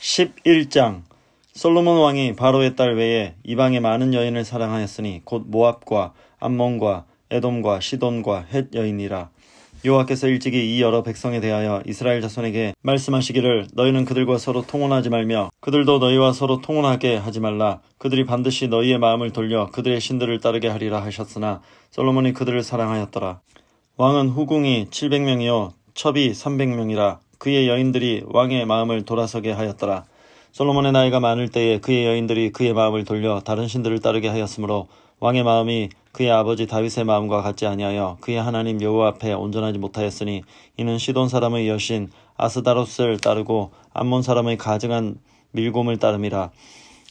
11장 솔로몬 왕이 바로의 딸 외에 이방의 많은 여인을 사랑하였으니 곧 모압과 암몬과 에돔과 시돈과 헷 여인이라. 여호와께서 일찍이 이 여러 백성에 대하여 이스라엘 자손에게 말씀하시기를 너희는 그들과 서로 통혼하지 말며 그들도 너희와 서로 통혼하게 하지 말라. 그들이 반드시 너희의 마음을 돌려 그들의 신들을 따르게 하리라 하셨으나 솔로몬이 그들을 사랑하였더라. 왕은 후궁이 700명이요 첩이 300명이라. 그의 여인들이 왕의 마음을 돌아서게 하였더라. 솔로몬의 나이가 많을 때에 그의 여인들이 그의 마음을 돌려 다른 신들을 따르게 하였으므로 왕의 마음이 그의 아버지 다윗의 마음과 같지 아니하여 그의 하나님 여호와 앞에 온전하지 못하였으니 이는 시돈 사람의 여신 아스다롯을 따르고 암몬 사람의 가증한 밀곰을 따름이라.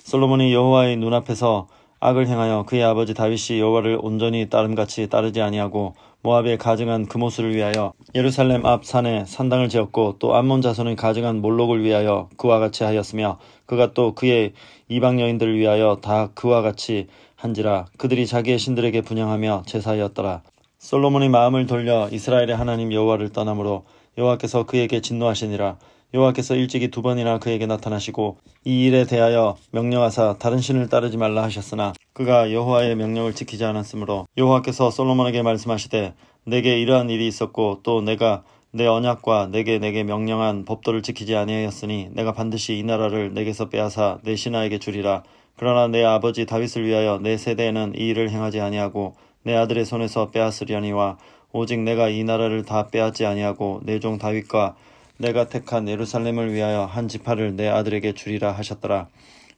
솔로몬이 여호와의 눈앞에서 악을 행하여 그의 아버지 다윗이 여호와를 온전히 따름같이 따르지 아니하고 모압의 가증한 그모스를 위하여 예루살렘 앞 산에 산당을 지었고 또 암몬 자손의 가증한 몰록을 위하여 그와 같이 하였으며 그가 또 그의 이방 여인들을 위하여 다 그와 같이 한지라. 그들이 자기의 신들에게 분향하며 제사하였더라. 솔로몬이 마음을 돌려 이스라엘의 하나님 여호와를 떠나므로 여호와께서 그에게 진노하시니라. 여호와께서 일찍이 2번이나 그에게 나타나시고 이 일에 대하여 명령하사 다른 신을 따르지 말라 하셨으나 그가 여호와의 명령을 지키지 않았으므로 여호와께서 솔로몬에게 말씀하시되 내게 이러한 일이 있었고 또 내가 내 언약과 내게 명령한 법도를 지키지 아니하였으니 내가 반드시 이 나라를 내게서 빼앗아 내 신하에게 주리라. 그러나 내 아버지 다윗을 위하여 내 세대에는 이 일을 행하지 아니하고 내 아들의 손에서 빼앗으려니와 오직 내가 이 나라를 다 빼앗지 아니하고 내 종 다윗과 내가 택한 예루살렘을 위하여 한 지파를 내 아들에게 주리라 하셨더라.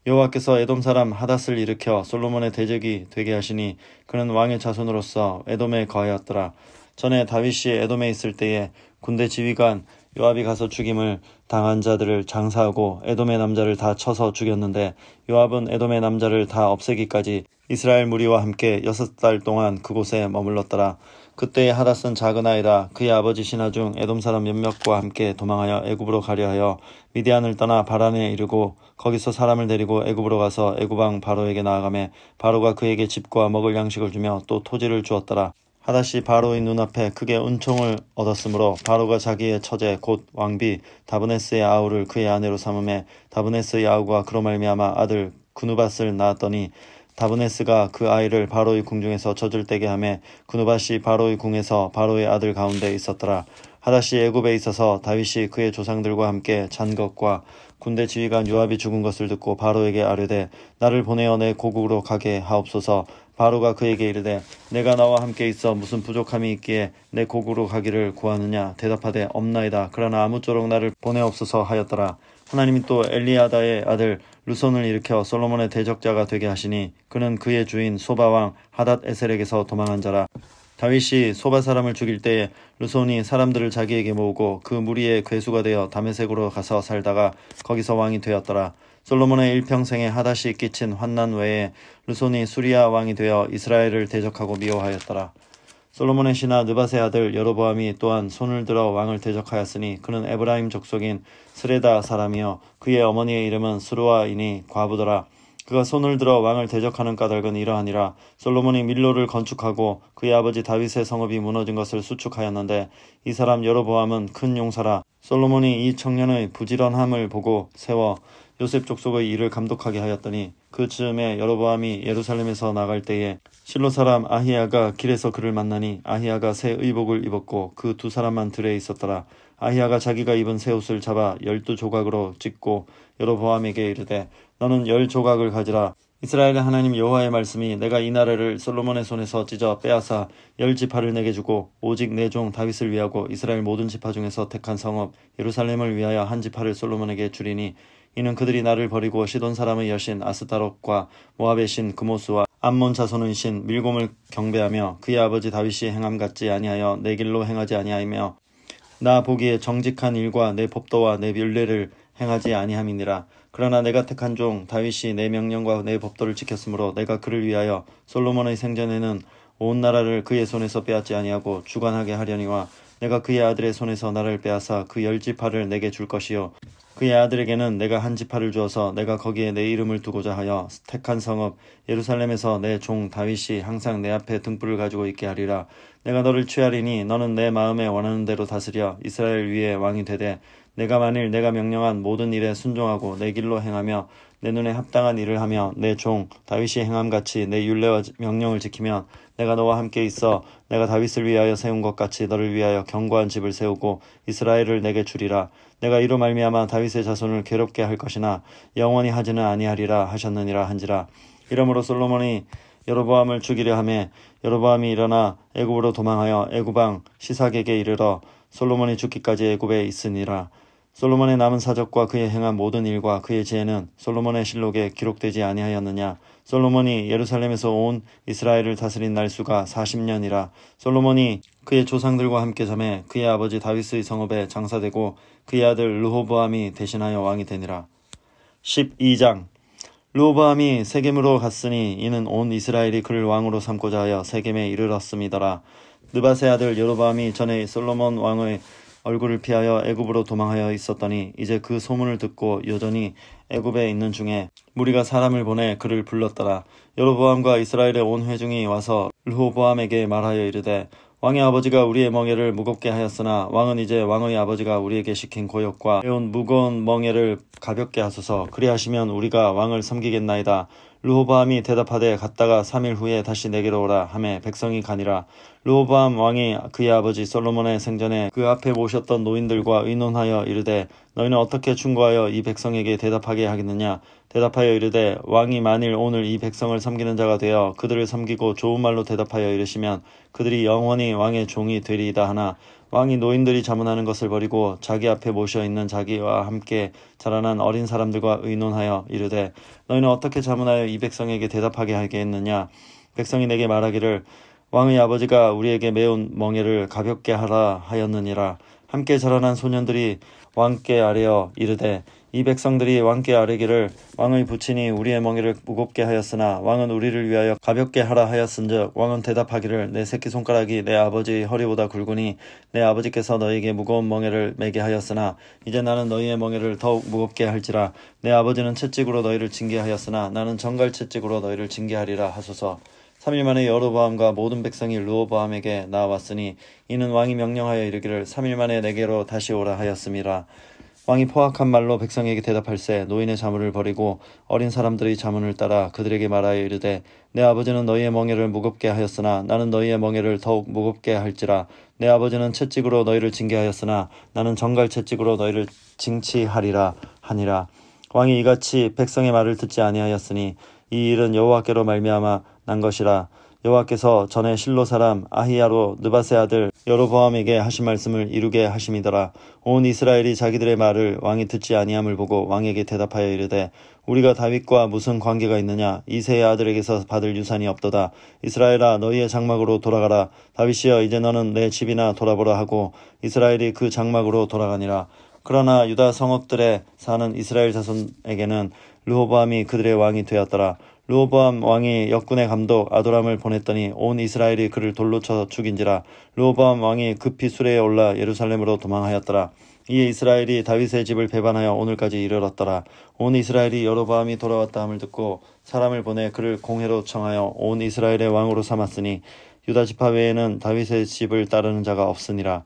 여호와께서 에돔 사람 하닷을 일으켜 솔로몬의 대적이 되게 하시니 그는 왕의 자손으로서 에돔에 거하였더라. 전에 다윗이 에돔에 있을 때에 군대 지휘관 요압이 가서 죽임을 당한 자들을 장사하고 에돔의 남자를 다 쳐서 죽였는데 요압은 에돔의 남자를 다 없애기까지 이스라엘 무리와 함께 6달 동안 그곳에 머물렀더라. 그때의 하닷은 작은 아이라. 그의 아버지 신하 중 에돔 사람 몇몇과 함께 도망하여 애굽으로 가려 하여 미디안을 떠나 바란에 이르고 거기서 사람을 데리고 애굽으로 가서 애굽 왕 바로에게 나아가매 바로가 그에게 집과 먹을 양식을 주며 또 토지를 주었더라. 하닷이 바로의 눈앞에 크게 은총을 얻었으므로 바로가 자기의 처제 곧 왕비 다브네스의 아우를 그의 아내로 삼음에 다브네스의 아우가 그로 말미암아 아들 그누밧을 낳았더니 다브네스가 그 아이를 바로의 궁중에서 젖을 떼게 하매 그누밧이 바로의 궁에서 바로의 아들 가운데 있었더라. 하닷이 애굽에 있어서 다윗이 그의 조상들과 함께 잔 것과 군대 지휘관 요압이 죽은 것을 듣고 바로에게 아뢰되 나를 보내어 내 고국으로 가게 하옵소서. 바로가 그에게 이르되 내가 나와 함께 있어 무슨 부족함이 있기에 내 고국으로 가기를 구하느냐. 대답하되 없나이다. 그러나 아무쪼록 나를 보내옵소서 하였더라. 하나님이 또 엘리아다의 아들 르손을 일으켜 솔로몬의 대적자가 되게 하시니 그는 그의 주인 소바왕 하닷 에셀에게서 도망한 자라. 다윗이 소바 사람을 죽일 때에 르손이 사람들을 자기에게 모으고 그 무리의 괴수가 되어 다메섹으로 가서 살다가 거기서 왕이 되었더라. 솔로몬의 일평생에 하닷이 끼친 환난 외에 르손이 수리아 왕이 되어 이스라엘을 대적하고 미워하였더라. 솔로몬의 신하 느밧의 아들 여로보암이 또한 손을 들어 왕을 대적하였으니 그는 에브라임 족속인 스레다 사람이요 그의 어머니의 이름은 스루아이니 과부더라. 그가 손을 들어 왕을 대적하는 까닭은 이러하니라. 솔로몬이 밀로를 건축하고 그의 아버지 다윗의 성읍이 무너진 것을 수축하였는데 이 사람 여로보암은 큰 용사라. 솔로몬이 이 청년의 부지런함을 보고 세워 요셉 족속의 일을 감독하게 하였더니 그 즈음에 여로보암이 예루살렘에서 나갈 때에 실로 사람 아히야가 길에서 그를 만나니 아히야가 새 의복을 입었고 그 2사람만 들에 있었더라. 아히야가 자기가 입은 새 옷을 잡아 12조각으로 찢고 여로보암에게 이르되 너는 10조각을 가지라. 이스라엘의 하나님 여호와의 말씀이 내가 이 나라를 솔로몬의 손에서 찢어 빼앗아 10지파를 내게 주고 오직 내 종 다윗을 위하고 이스라엘 모든 지파 중에서 택한 성읍 예루살렘을 위하여 한 지파를 솔로몬에게 주리니 이는 그들이 나를 버리고 시돈 사람의 여신 아스타롯과 모압의 신 그모스와 암몬 자손의 신 밀곰을 경배하며 그의 아버지 다윗이 행함 같지 아니하여 내 길로 행하지 아니하며 나 보기에 정직한 일과 내 법도와 내 율례를 행하지 아니함이니라. 그러나 내가 택한 종 다윗이 내 명령과 내 법도를 지켰으므로 내가 그를 위하여 솔로몬의 생전에는 온 나라를 그의 손에서 빼앗지 아니하고 주관하게 하려니와 내가 그의 아들의 손에서 나를 빼앗아 그 10지파를 내게 줄 것이요 그의 아들에게는 내가 한 지파를 주어서 내가 거기에 내 이름을 두고자 하여 택한 성읍 예루살렘에서 내 종 다윗이 항상 내 앞에 등불을 가지고 있게 하리라. 내가 너를 취하리니 너는 내 마음에 원하는 대로 다스려 이스라엘 위에 왕이 되되 내가 만일 내가 명령한 모든 일에 순종하고 내 길로 행하며 내 눈에 합당한 일을 하며 내 종 다윗이 행함같이 내 율례와 명령을 지키면 내가 너와 함께 있어 내가 다윗을 위하여 세운 것 같이 너를 위하여 견고한 집을 세우고 이스라엘을 내게 주리라. 내가 이로 말미암아 다윗의 자손을 괴롭게 할 것이나 영원히 하지는 아니하리라 하셨느니라 한지라. 이러므로 솔로몬이 여로보암을 죽이려 하매 여로보암이 일어나 애굽으로 도망하여 애굽 왕 시삭에게 이르러 솔로몬이 죽기까지 애굽에 있으니라. 솔로몬의 남은 사적과 그의 행한 모든 일과 그의 죄는 솔로몬의 실록에 기록되지 아니하였느냐. 솔로몬이 예루살렘에서 온 이스라엘을 다스린 날수가 40년이라. 솔로몬이 그의 조상들과 함께 잠에 그의 아버지 다윗의 성읍에 장사되고 그의 아들 르호보암이 대신하여 왕이 되니라. 12장. 르호보암이 세겜으로 갔으니 이는 온 이스라엘이 그를 왕으로 삼고자 하여 세겜에 이르렀음이더라. 느밧의 아들 여로보암이 전에 솔로몬 왕의 얼굴을 피하여 애굽으로 도망하여 있었더니 이제 그 소문을 듣고 여전히 애굽에 있는 중에 무리가 사람을 보내 그를 불렀더라. 여로보암과 이스라엘의 온 회중이 와서 르호보암에게 말하여 이르되 왕의 아버지가 우리의 멍에를 무겁게 하였으나 왕은 이제 왕의 아버지가 우리에게 시킨 고역과 해온 무거운 멍에를 가볍게 하소서. 그리하시면 우리가 왕을 섬기겠나이다. 르호보암이 대답하되 갔다가 3일 후에 다시 내게로 오라 하매 백성이 가니라. 르호보암 왕이 그의 아버지 솔로몬의 생전에 그 앞에 모셨던 노인들과 의논하여 이르되 너희는 어떻게 충고하여 이 백성에게 대답하게 하겠느냐. 대답하여 이르되 왕이 만일 오늘 이 백성을 섬기는 자가 되어 그들을 섬기고 좋은 말로 대답하여 이르시면 그들이 영원히 왕의 종이 되리이다 하나 왕이 노인들이 자문하는 것을 버리고 자기 앞에 모셔있는 자기와 함께 자라난 어린 사람들과 의논하여 이르되 너희는 어떻게 자문하여 이 백성에게 대답하게 하겠느냐. 백성이 내게 말하기를 왕의 아버지가 우리에게 메운 멍에를 가볍게 하라 하였느니라. 함께 자라난 소년들이 왕께 아뢰어 이르되 이 백성들이 왕께 아뢰기를 왕의 부친이 우리의 멍에를 무겁게 하였으나 왕은 우리를 위하여 가볍게 하라 하였은즉 왕은 대답하기를 내 새끼손가락이 내 아버지의 허리보다 굵으니 내 아버지께서 너희에게 무거운 멍에를 매게 하였으나 이제 나는 너희의 멍에를 더욱 무겁게 할지라. 내 아버지는 채찍으로 너희를 징계하였으나 나는 정갈 채찍으로 너희를 징계하리라 하소서. 3일 만에 여로보암과 모든 백성이 르호보암에게 나왔으니 이는 왕이 명령하여 이르기를 3일 만에 내게로 다시 오라 하였음이라. 왕이 포악한 말로 백성에게 대답할세 노인의 자문을 버리고 어린 사람들의 자문을 따라 그들에게 말하여 이르되 내 아버지는 너희의 멍에를 무겁게 하였으나 나는 너희의 멍에를 더욱 무겁게 할지라. 내 아버지는 채찍으로 너희를 징계하였으나 나는 정갈 채찍으로 너희를 징치하리라 하니라. 왕이 이같이 백성의 말을 듣지 아니하였으니 이 일은 여호와께로 말미암아 난 것이라. 여호와께서 전에 실로 사람 아히야로 느밧의 아들 여로보암에게 하신 말씀을 이루게 하심이더라. 온 이스라엘이 자기들의 말을 왕이 듣지 아니함을 보고 왕에게 대답하여 이르되 우리가 다윗과 무슨 관계가 있느냐. 이새의 아들에게서 받을 유산이 없도다. 이스라엘아 너희의 장막으로 돌아가라. 다윗이여 이제 너는 내 집이나 돌아보라 하고 이스라엘이 그 장막으로 돌아가니라. 그러나 유다 성읍들에 사는 이스라엘 자손에게는 르호보암이 그들의 왕이 되었더라. 르호보암 왕이 역군의 감독 아도람을 보냈더니 온 이스라엘이 그를 돌로 쳐 죽인지라. 르호보암 왕이 급히 수레에 올라 예루살렘으로 도망하였더라. 이에 이스라엘이 다윗의 집을 배반하여 오늘까지 이르렀더라. 온 이스라엘이 여로보암이 돌아왔다 함을 듣고 사람을 보내 그를 공회로 청하여 온 이스라엘의 왕으로 삼았으니 유다 지파 외에는 다윗의 집을 따르는 자가 없으니라.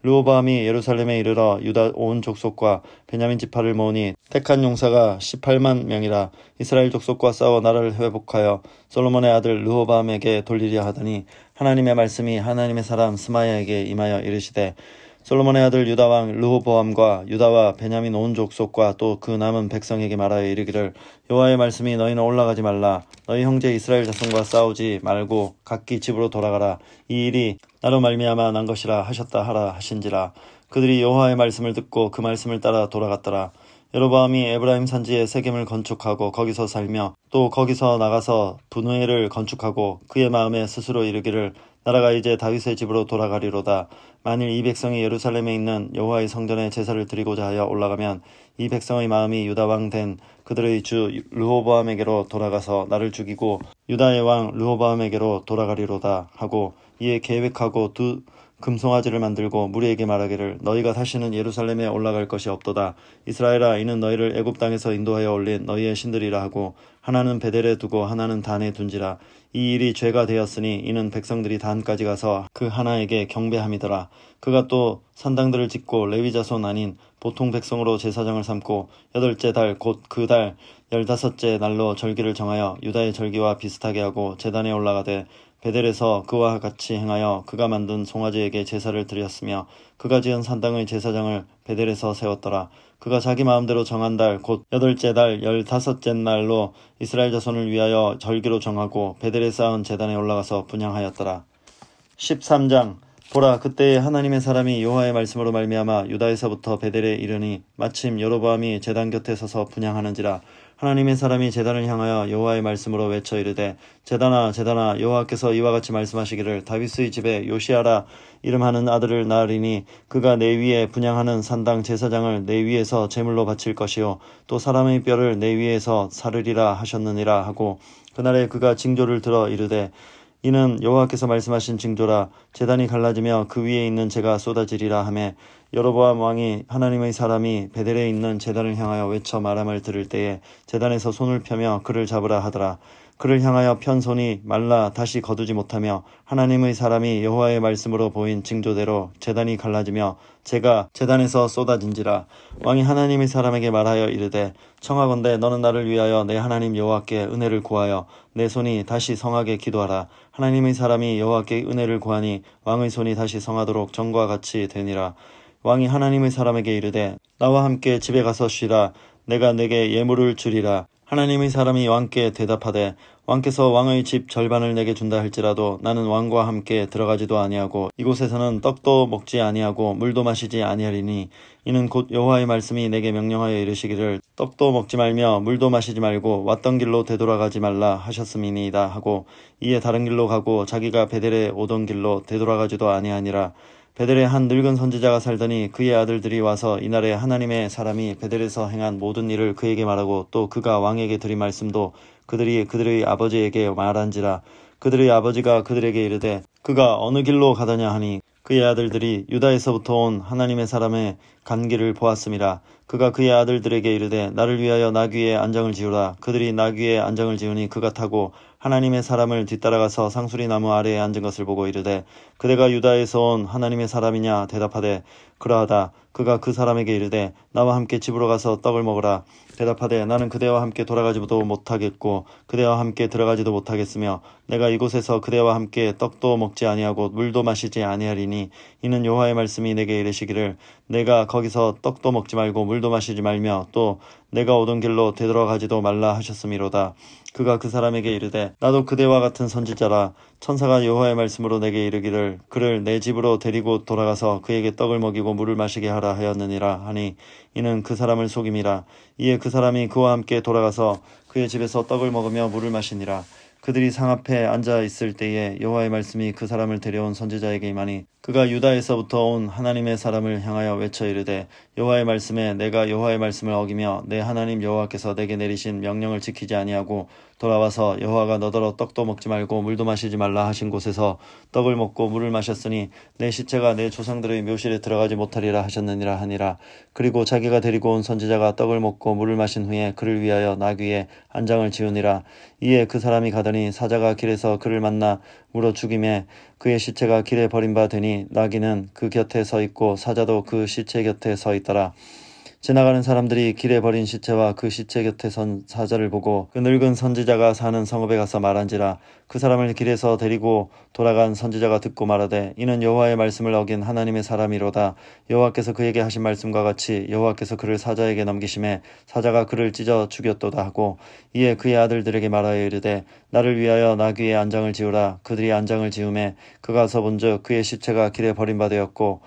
르호보암이 예루살렘에 이르러 유다 온 족속과 베냐민 지파를 모으니 택한 용사가 18만 명이라. 이스라엘 족속과 싸워 나라를 회복하여 솔로몬의 아들 르호보암에게 돌리려 하더니 하나님의 말씀이 하나님의 사람 스마야에게 임하여 이르시되 솔로몬의 아들 유다 왕 르호보암과 유다와 베냐민 온 족속과 또 그 남은 백성에게 말하여 이르기를 여호와의 말씀이 너희는 올라가지 말라. 너희 형제 이스라엘 자손과 싸우지 말고 각기 집으로 돌아가라. 이 일이 나로 말미암아 난 것이라 하셨다 하라 하신지라. 그들이 여호와의 말씀을 듣고 그 말씀을 따라 돌아갔더라. 여로보암이 에브라임 산지에 세겜을 건축하고 거기서 살며 또 거기서 나가서 분회를 건축하고 그의 마음에 스스로 이르기를 나라가 이제 다윗의 집으로 돌아가리로다. 만일 이 백성이 예루살렘에 있는 여호와의 성전에 제사를 드리고자 하여 올라가면 이 백성의 마음이 유다 왕 된 그들의 주 르호보암에게로 돌아가서 나를 죽이고 유다의 왕 르호보암에게로 돌아가리로다 하고 이에 계획하고 금송아지를 만들고 무리에게 말하기를 너희가 다시는 예루살렘에 올라갈 것이 없도다. 이스라엘아, 이는 너희를 애굽 땅에서 인도하여 올린 너희의 신들이라 하고 하나는 베델에 두고 하나는 단에 둔지라. 이 일이 죄가 되었으니 이는 백성들이 단까지 가서 그 하나에게 경배함이더라. 그가 또 산당들을 짓고 레위 자손 아닌 보통 백성으로 제사장을 삼고 8째 달 곧 그 달 15째 날로 절기를 정하여 유다의 절기와 비슷하게 하고 제단에 올라가되 베델에서 그와 같이 행하여 그가 만든 송아지에게 제사를 드렸으며 그가 지은 산당의 제사장을 베델에서 세웠더라. 그가 자기 마음대로 정한 달 곧 8째 달 15째 날로 이스라엘 자손을 위하여 절기로 정하고 베델에 쌓은 제단에 올라가서 분향하였더라. 13장. 보라, 그때에 하나님의 사람이 여호와의 말씀으로 말미암아 유다에서부터 베델에 이르니 마침 여로보암이 제단 곁에 서서 분향하는지라. 하나님의 사람이 제단을 향하여 여호와의 말씀으로 외쳐 이르되 제단아 제단아, 여호와께서 이와 같이 말씀하시기를 다윗의 집에 요시아라 이름하는 아들을 낳으리니 그가 내 위에 분향하는 산당 제사장을 내 위에서 제물로 바칠 것이요 또 사람의 뼈를 내 위에서 사르리라 하셨느니라 하고 그날에 그가 징조를 들어 이르되 이는 여호와께서 말씀하신 징조라. 제단이 갈라지며 그 위에 있는 재가 쏟아지리라 하매 여로보암 왕이 하나님의 사람이 베델에 있는 제단을 향하여 외쳐 말함을 들을 때에 제단에서 손을 펴며 그를 잡으라 하더라. 그를 향하여 편 손이 말라 다시 거두지 못하며 하나님의 사람이 여호와의 말씀으로 보인 징조대로 제단이 갈라지며 재가 제단에서 쏟아진지라. 왕이 하나님의 사람에게 말하여 이르되 청하건대 너는 나를 위하여 내 하나님 여호와께 은혜를 구하여 내 손이 다시 성하게 기도하라. 하나님의 사람이 여호와께 은혜를 구하니 왕의 손이 다시 성하도록 전과 같이 되니라. 왕이 하나님의 사람에게 이르되 나와 함께 집에 가서 쉬라. 내가 내게 예물을 주리라. 하나님의 사람이 왕께 대답하되 왕께서 왕의 집 절반을 내게 준다 할지라도 나는 왕과 함께 들어가지도 아니하고 이곳에서는 떡도 먹지 아니하고 물도 마시지 아니하리니 이는 곧 여호와의 말씀이 내게 명령하여 이르시기를 떡도 먹지 말며 물도 마시지 말고 왔던 길로 되돌아가지 말라 하셨음이니이다 하고 이에 다른 길로 가고 자기가 베델에 오던 길로 되돌아가지도 아니하니라. 베델에 한 늙은 선지자가 살더니 그의 아들들이 와서 이날에 하나님의 사람이 베델에서 행한 모든 일을 그에게 말하고 또 그가 왕에게 드린 말씀도 그들이 그들의 아버지에게 말한지라. 그들의 아버지가 그들에게 이르되 그가 어느 길로 가더냐 하니 그의 아들들이 유다에서부터 온 하나님의 사람의 간 길을 보았음이라. 그가 그의 아들들에게 이르되 나를 위하여 나귀에 안장을 지으라. 그들이 나귀에 안장을 지으니 그가 타고 하나님의 사람을 뒤따라가서 상수리 나무 아래에 앉은 것을 보고 이르되 그대가 유다에서 온 하나님의 사람이냐 대답하되 그러하다. 그가 그 사람에게 이르되 나와 함께 집으로 가서 떡을 먹으라. 대답하되 나는 그대와 함께 돌아가지도 못하겠고 그대와 함께 들어가지도 못하겠으며 내가 이곳에서 그대와 함께 떡도 먹지 아니하고 물도 마시지 아니하리니 이는 여호와의 말씀이 내게 이르시기를 내가 거기서 떡도 먹지 말고 물도 마시지 말며 또 내가 오던 길로 되돌아가지도 말라 하셨음이로다. 그가 그 사람에게 이르되 나도 그대와 같은 선지자라. 천사가 여호와의 말씀으로 내게 이르기를 그를 내 집으로 데리고 돌아가서 그에게 떡을 먹이고 물을 마시게 하라 하였느니라 하니 이는 그 사람을 속임이라. 이에 그 사람이 그와 함께 돌아가서 그의 집에서 떡을 먹으며 물을 마시니라. 그들이 상 앞에 앉아 있을 때에 여호와의 말씀이 그 사람을 데려온 선지자에게 임하니 그가 유다에서부터 온 하나님의 사람을 향하여 외쳐 이르되 여호와의 말씀에 내가 여호와의 말씀을 어기며 내 하나님 여호와께서 내게 내리신 명령을 지키지 아니하고 돌아와서 여호와가 너더러 떡도 먹지 말고 물도 마시지 말라 하신 곳에서 떡을 먹고 물을 마셨으니 내 시체가 내 조상들의 묘실에 들어가지 못하리라 하셨느니라 하니라. 그리고 자기가 데리고 온 선지자가 떡을 먹고 물을 마신 후에 그를 위하여 나귀에 안장을 지으니라. 이에 그 사람이 가더니 사자가 길에서 그를 만나 물어 죽임에 그의 시체가 길에 버린 바 되니 나귀는 그 곁에 서 있고 사자도 그 시체 곁에 서 있더라. 지나가는 사람들이 길에 버린 시체와 그 시체 곁에 선 사자를 보고 그 늙은 선지자가 사는 성읍에 가서 말한지라. 그 사람을 길에서 데리고 돌아간 선지자가 듣고 말하되 이는 여호와의 말씀을 어긴 하나님의 사람이로다. 여호와께서 그에게 하신 말씀과 같이 여호와께서 그를 사자에게 넘기심에 사자가 그를 찢어 죽였도다 하고 이에 그의 아들들에게 말하여 이르되 나를 위하여 나귀에 안장을 지으라. 그들이 안장을 지음에 그가 서본즉 그의 시체가 길에 버린 바 되었고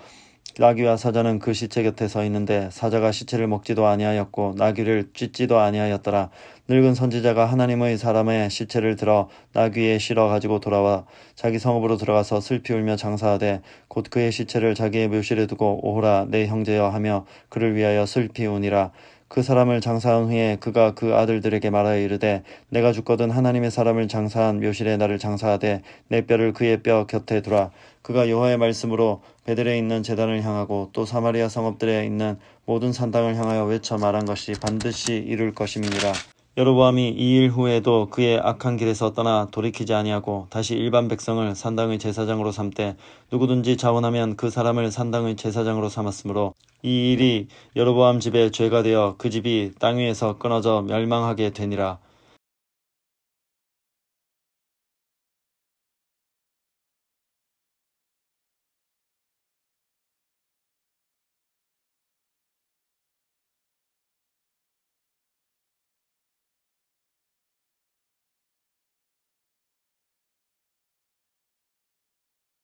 나귀와 사자는 그 시체 곁에 서 있는데 사자가 시체를 먹지도 아니하였고 나귀를 찢지도 아니하였더라. 늙은 선지자가 하나님의 사람의 시체를 들어 나귀에 실어 가지고 돌아와 자기 성읍으로 들어가서 슬피 울며 장사하되 곧 그의 시체를 자기의 묘실에 두고 오호라 내 형제여 하며 그를 위하여 슬피 우니라. 그 사람을 장사한 후에 그가 그 아들들에게 말하여 이르되 내가 죽거든 하나님의 사람을 장사한 묘실에 나를 장사하되 내 뼈를 그의 뼈 곁에 두라. 그가 여호와의 말씀으로 베델에 있는 제단을 향하고 또 사마리아 성읍들에 있는 모든 산당을 향하여 외쳐 말한 것이 반드시 이룰 것임이니라. 여로보암이 이 일 후에도 그의 악한 길에서 떠나 돌이키지 아니하고 다시 일반 백성을 산당의 제사장으로 삼되 누구든지 자원하면 그 사람을 산당의 제사장으로 삼았으므로 이 일이 여로보암 집의 죄가 되어 그 집이 땅 위에서 끊어져 멸망하게 되니라.